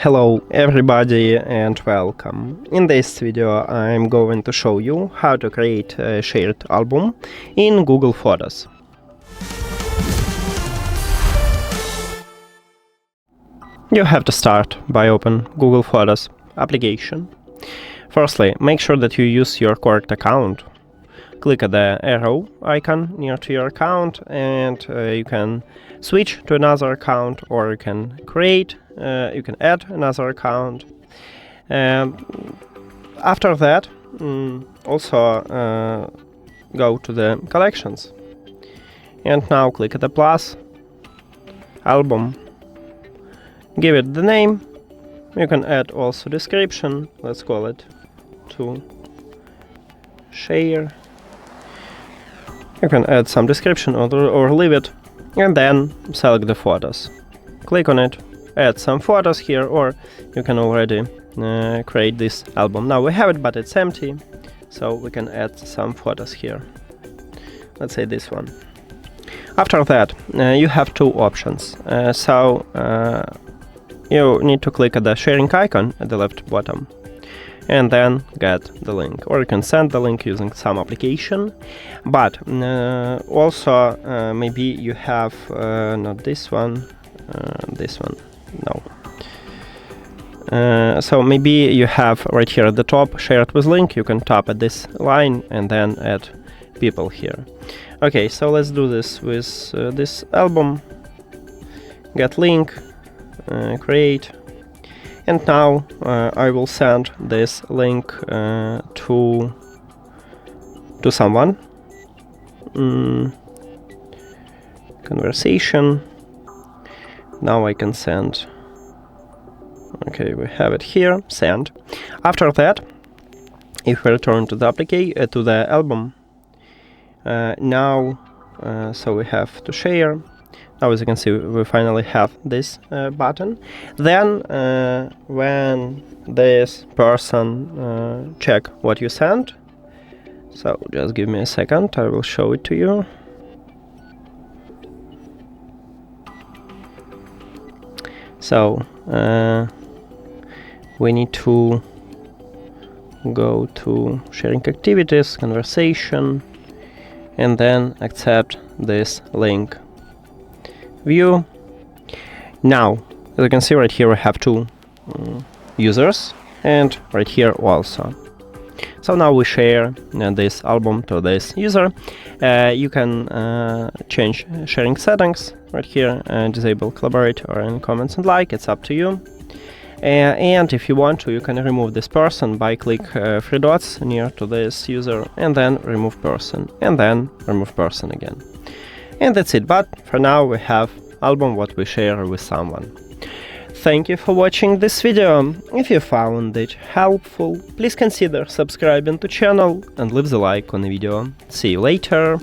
Hello everybody and welcome. In this video I'm going to show you how to create a shared album in Google Photos. You have to start by open Google Photos application. Firstly, make sure that you use your correct account. Click at the arrow icon near to your account and you can switch to another account, or you can add another account. After that, also go to the collections and now click at the plus album. Give it the name. You can add also description. Let's call it to share. You can add some description or leave it, and then select the photos. Click on it, add some photos here, or you can already create this album. Now we have it, but it's empty, so we can add some photos here. Let's say this one. After that, you have two options. You need to click at the sharing icon at the left bottom and then get the link, or you can send the link using some application. But also maybe you have not this one, this one, no. So maybe you have right here at the top shared with link. You can tap at this line and then add people here. Okay, so let's do this with this album. Get link, create. And now I will send this link to someone. Conversation. Now I can send. Okay, we have it here. Send. After that, if we return to the album, now so we have to share. Now, as you can see, we finally have this button. Then, when this person check what you sent, so just give me a second, I will show it to you. So, we need to go to sharing activities, conversation, and then accept this link. View. Now, as you can see right here, we have two users, and right here also. So now we share this album to this user. You can change sharing settings right here and disable collaborate or in comments and like. It's up to you. And if you want to, you can remove this person by click three dots near to this user and then remove person and then remove person again. And that's it, but for now we have album what we share with someone. Thank you for watching this video. If you found it helpful, please consider subscribing to channel and leave the like on the video. See you later.